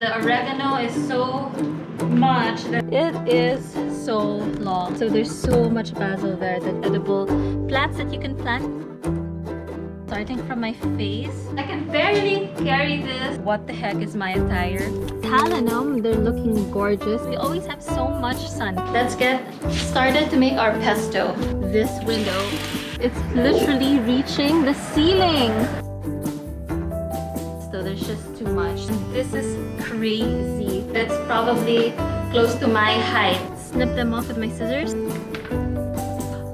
The oregano is so much that it is so long. So there's so much basil there, the edible plants that you can plant. Starting from my face, I can barely carry this. What the heck is my attire? Talenum, they're looking gorgeous. We always have so much sun. Let's get started to make our pesto. This window, it's literally reaching the ceiling. So there's just too much. This is crazy. That's probably close to my height. Snip them off with my scissors.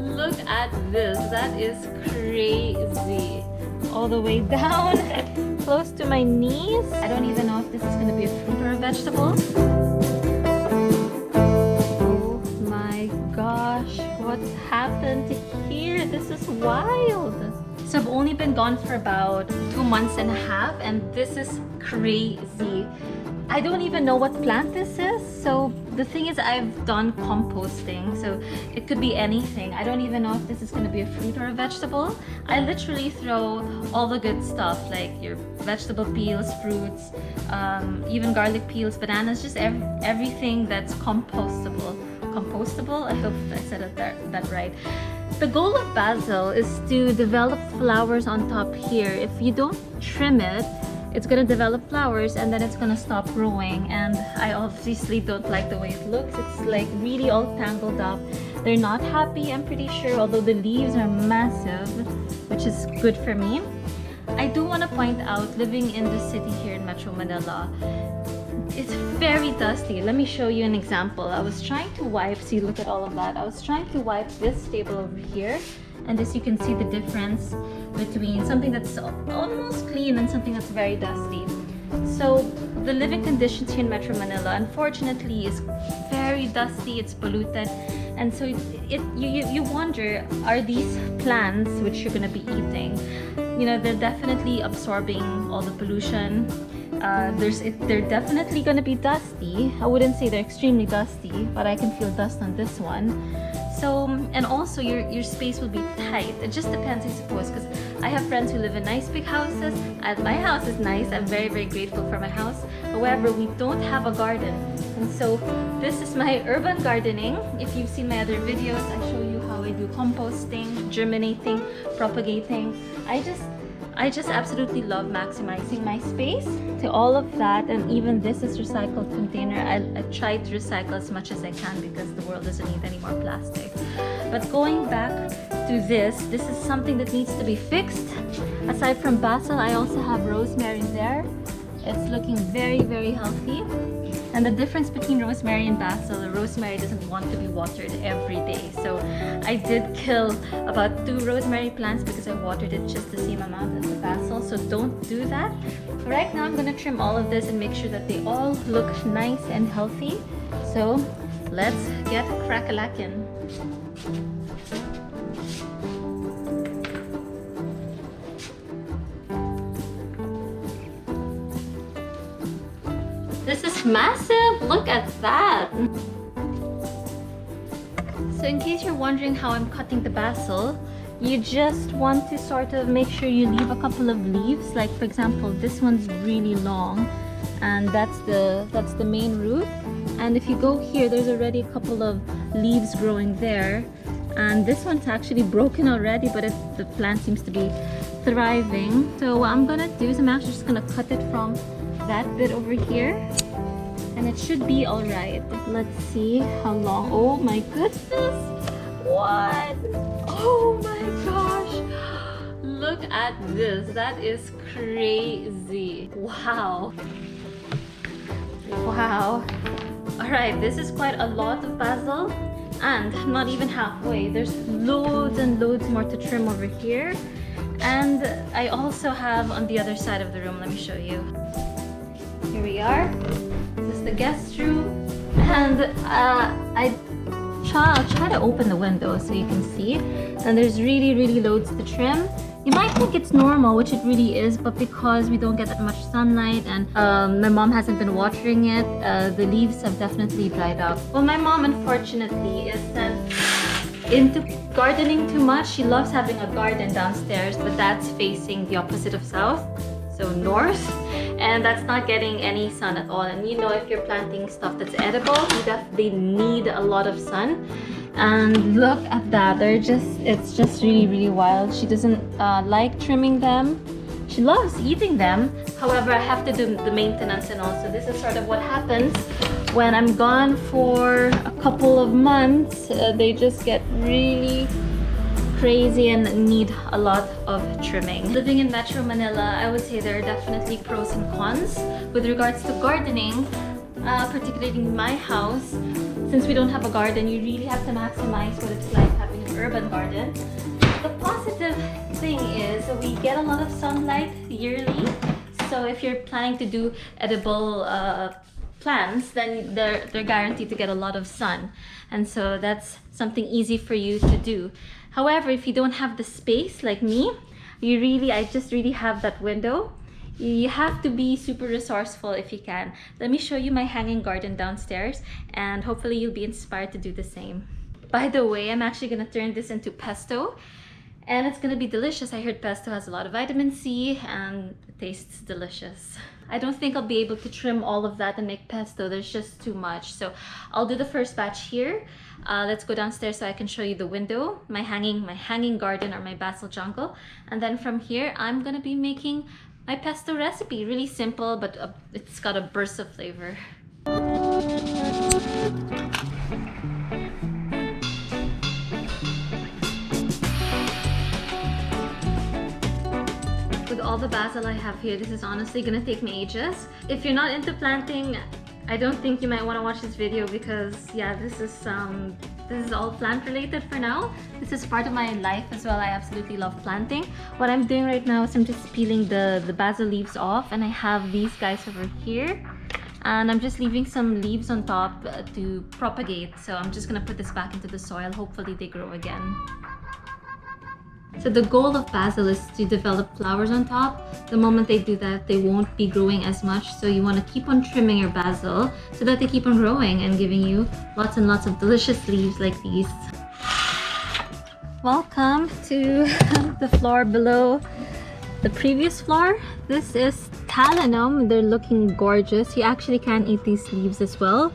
Look at this. That is crazy. All the way down, close to my knees. I don't even know if this is going to be a fruit or a vegetable. Oh my gosh, what's happened here? This is wild. So I've only been gone for about 2 months and a half, and this is crazy. I don't even know what plant this is. So the thing is, I've done composting, so it could be anything. I don't even know if this is going to be a fruit or a vegetable. I literally throw all the good stuff, like your vegetable peels, fruits, even garlic peels, bananas, just everything that's compostable. Compostable? I hope I said it that right. The goal of basil is to develop flowers on top here. If you don't trim it, it's gonna develop flowers and then it's gonna stop growing, and I obviously don't like the way it looks. It's like really all tangled up. They're not happy, I'm pretty sure, although the leaves are massive, which is good for me. I do want to point out, living in the city here in Metro Manila, it's very dusty. Let me show you an example. I was trying to wipe, see, look at all of that. I was trying to wipe this table over here, and as you can see the difference between something that's almost clean and something that's very dusty. So the living conditions here in Metro Manila, unfortunately, is very dusty, it's polluted, and so you wonder, are these plants which you're going to be eating, you know, they're definitely absorbing all the pollution. They're definitely going to be dusty. I wouldn't say they're extremely dusty, but I can feel dust on this one. So, and also your space will be tight. It just depends, I suppose, because I have friends who live in nice big houses. My house is nice. I'm very, very grateful for my house. However, we don't have a garden. And so this is my urban gardening. If you've seen my other videos, I show you how I do composting, germinating, propagating. I just absolutely love maximizing my space to all of that, and even this is recycled container. I try to recycle as much as I can because the world doesn't need any more plastic. But going back to this is something that needs to be fixed. Aside from basil, I also have rosemary there. It's looking very, very healthy. And the difference between rosemary and basil, rosemary doesn't want to be watered every day. So I did kill about 2 rosemary plants because I watered it just the same amount as the basil. So don't do that. Right now I'm going to trim all of this and make sure that they all look nice and healthy. So let's get crack-a-lackin'. This is massive! Look at that! So in case you're wondering how I'm cutting the basil, you just want to sort of make sure you leave a couple of leaves. Like for example, this one's really long, and that's the main root. And if you go here, there's already a couple of leaves growing there. And this one's actually broken already, but the plant seems to be thriving. So what I'm gonna do is I'm actually just gonna cut it from that bit over here, and it should be all right. Let's see how long. Oh my goodness, what? Oh my gosh, look at this. That is crazy. Wow. All right, this is quite a lot of basil, and not even halfway. There's loads and loads more to trim over here. And I also have on the other side of the room, let me show you. Here we are. This is the guest room, and I'll try to open the window so you can see. And there's really, really loads to trim. You might think it's normal, which it really is, but because we don't get that much sunlight and my mom hasn't been watering it, the leaves have definitely dried up. Well, my mom unfortunately isn't into gardening too much. She loves having a garden downstairs, but that's facing the opposite of south, so north. and that's not getting any sun at all. And you know, if you're planting stuff that's edible, they need a lot of sun. And look at that, it's just really wild. She doesn't like trimming them. She loves eating them. However, I have to do the maintenance and all. So this is sort of what happens when I'm gone for a couple of months. They just get really crazy and need a lot of trimming. Living in Metro Manila, I would say there are definitely pros and cons. With regards to gardening, particularly in my house, since we don't have a garden, you really have to maximize what it's like having an urban garden. The positive thing is we get a lot of sunlight yearly. So if you're planning to do edible plants, then they're guaranteed to get a lot of sun. And so that's something easy for you to do. However, if you don't have the space like me, I just really have that window. You have to be super resourceful if you can. Let me show you my hanging garden downstairs, and hopefully you'll be inspired to do the same. By the way, I'm actually gonna turn this into pesto, and it's gonna be delicious. I heard pesto has a lot of vitamin C and it tastes delicious. I don't think I'll be able to trim all of that and make pesto. There's just too much. So I'll do the first batch here. Let's go downstairs so I can show you the window, my hanging garden or my basil jungle. And then from here, I'm gonna be making my pesto recipe. Really simple, but it's got a burst of flavor. With all the basil I have here, this is honestly gonna take me ages. If you're not into planting, I don't think you might want to watch this video because yeah, this is all plant related for now. This is part of my life as well. I absolutely love planting. What I'm doing right now is I'm just peeling the basil leaves off, and I have these guys over here. And I'm just leaving some leaves on top to propagate. So I'm just gonna put this back into the soil. Hopefully they grow again. So the goal of basil is to develop flowers on top. The moment they do that, they won't be growing as much. So you want to keep on trimming your basil so that they keep on growing and giving you lots and lots of delicious leaves like these. Welcome to the floor below the previous floor. This is Talinum. They're looking gorgeous. You actually can eat these leaves as well.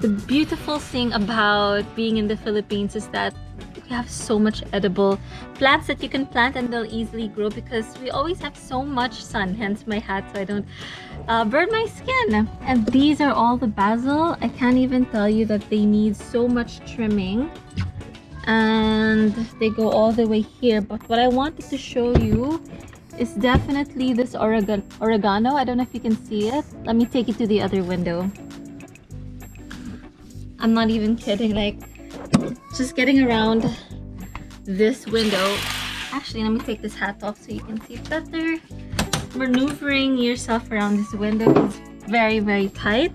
The beautiful thing about being in the Philippines is that we have so much edible plants that you can plant and they'll easily grow because we always have so much sun, hence my hat so I don't burn my skin. And these are all the basil. I can't even tell you that they need so much trimming, and they go all the way here. But what I wanted to show you is definitely this oregano. I don't know if you can see it. Let me take it to the other window. I'm not even kidding, like just getting around this window. Actually, let me take this hat off so you can see better. Maneuvering yourself around this window is very tight.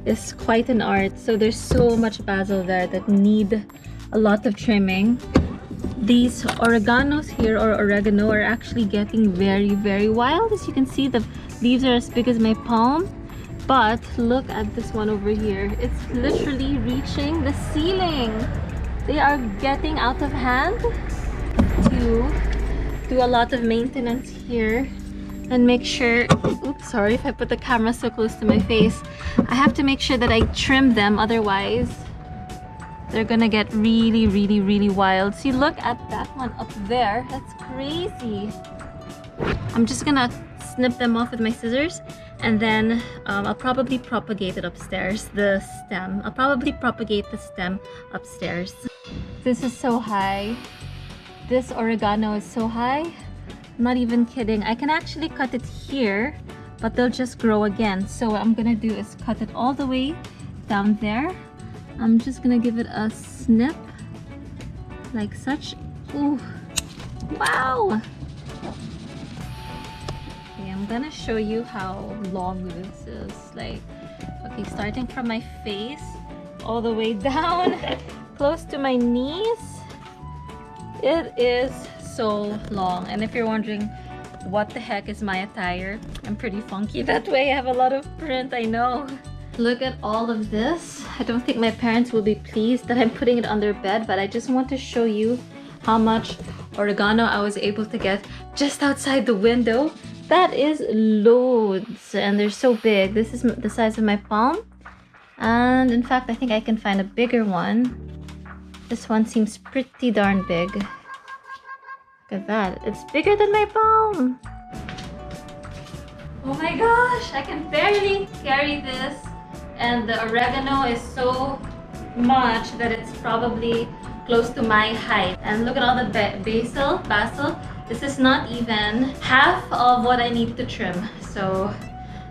It's quite an art. So there's so much basil there that need a lot of trimming. These oreganos here, or oregano, are actually getting very wild. As you can see, the leaves are as big as my palm. But look at this one over here. It's literally reaching the ceiling. They are getting out of hand. To do a lot of maintenance here and make sure, oops, sorry if I put the camera so close to my face. I have to make sure that I trim them, otherwise they're gonna get really wild. See, look at that one up there. That's crazy. I'm just gonna snip them off with my scissors, and then I'll probably propagate it upstairs, the stem. I'll probably propagate the stem upstairs. This is so high. This oregano is so high. I'm not even kidding. I can actually cut it here, but they'll just grow again. So what I'm gonna do is cut it all the way down there. I'm just gonna give it a snip like such. Ooh, wow. Okay, I'm gonna show you how long this is. Like, okay, starting from my face all the way down close to my knees. It is so long. And if you're wondering what the heck is my attire, I'm pretty funky that way. I have a lot of print, I know. Look at all of this. I don't think my parents will be pleased that I'm putting it on their bed, but I just want to show you how much oregano I was able to get just outside the window. that is loads, and they're so big. This is the size of my palm, and in fact I think I can find a bigger one. This one seems pretty darn big. Look at that, it's bigger than my palm. Oh my gosh, I can barely carry this, and the oregano is so much that it's probably close to my height. And look at all the basil. This is not even half of what I need to trim. So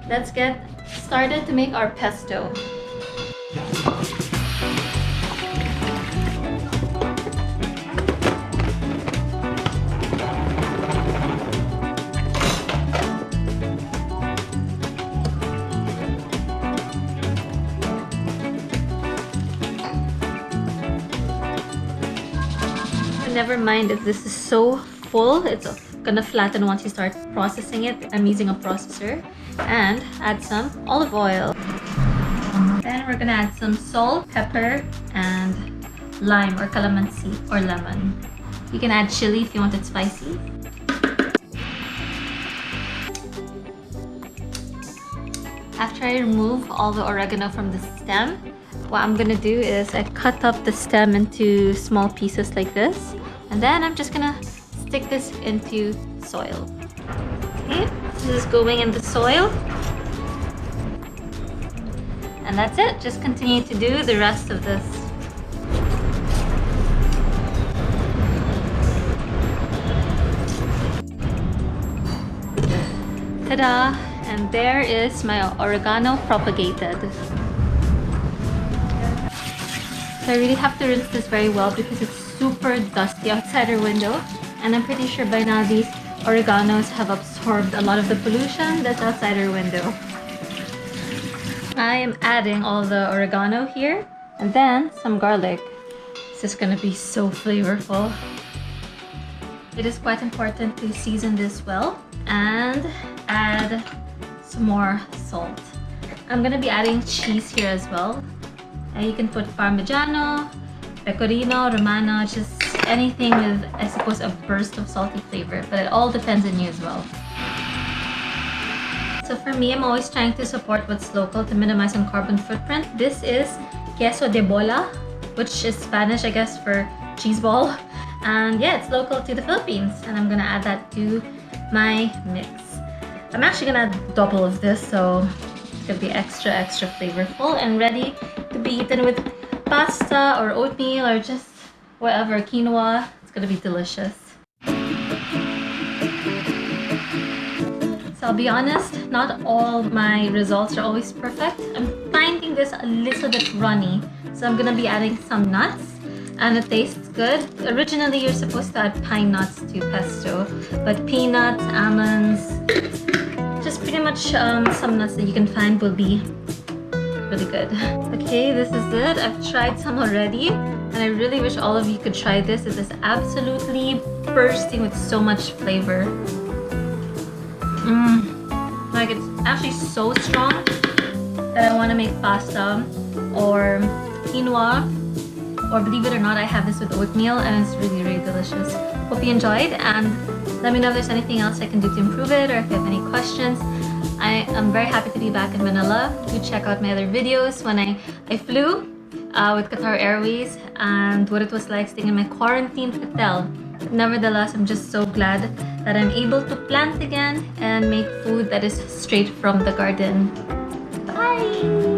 let's get started to make our pesto. Never mind if this is so full, it's gonna flatten once you start processing it. I'm using a processor. And add some olive oil. Then we're gonna add some salt, pepper, and lime or calamansi or lemon. You can add chili if you want it spicy. After I remove all the oregano from the stem, what I'm gonna do is I cut up the stem into small pieces like this. And then I'm just gonna stick this into soil. Okay, this is going in the soil. And that's it. Just continue to do the rest of this. Ta-da! And there is my oregano propagated. So I really have to rinse this very well because it's super dusty outside our window, and I'm pretty sure by now these oreganos have absorbed a lot of the pollution that's outside our window. I am adding all the oregano here and then some garlic. This is gonna be so flavorful. It is quite important to season this well and add some more salt. I'm gonna be adding cheese here as well. You can put Parmigiano, Pecorino, Romano, just anything with, I suppose, a burst of salty flavor, but it all depends on you as well. So for me, I'm always trying to support what's local to minimize on carbon footprint. This is queso de bola, which is Spanish, I guess, for cheese ball. And yeah, it's local to the Philippines, and I'm gonna add that to my mix. I'm actually gonna add double of this, so it's gonna be extra flavorful and ready to be eaten with pasta or oatmeal or just whatever, quinoa. It's gonna be delicious. So I'll be honest, not all my results are always perfect. I'm finding this a little bit runny, so I'm gonna be adding some nuts, and it tastes good. Originally, you're supposed to add pine nuts to pesto, but peanuts, almonds, just pretty much some nuts that you can find will be really good. Okay, this is it. I've tried some already, and I really wish all of you could try this. It is absolutely bursting with so much flavor. Like, it's actually so strong that I want to make pasta or quinoa, or believe it or not, I have this with oatmeal, and it's really delicious. Hope you enjoyed, and let me know if there's anything else I can do to improve it, or if you have any questions. I am very happy to be back in Manila. Do check out my other videos when I flew with Qatar Airways and what it was like staying in my quarantine hotel. But nevertheless, I'm just so glad that I'm able to plant again and make food that is straight from the garden. Bye!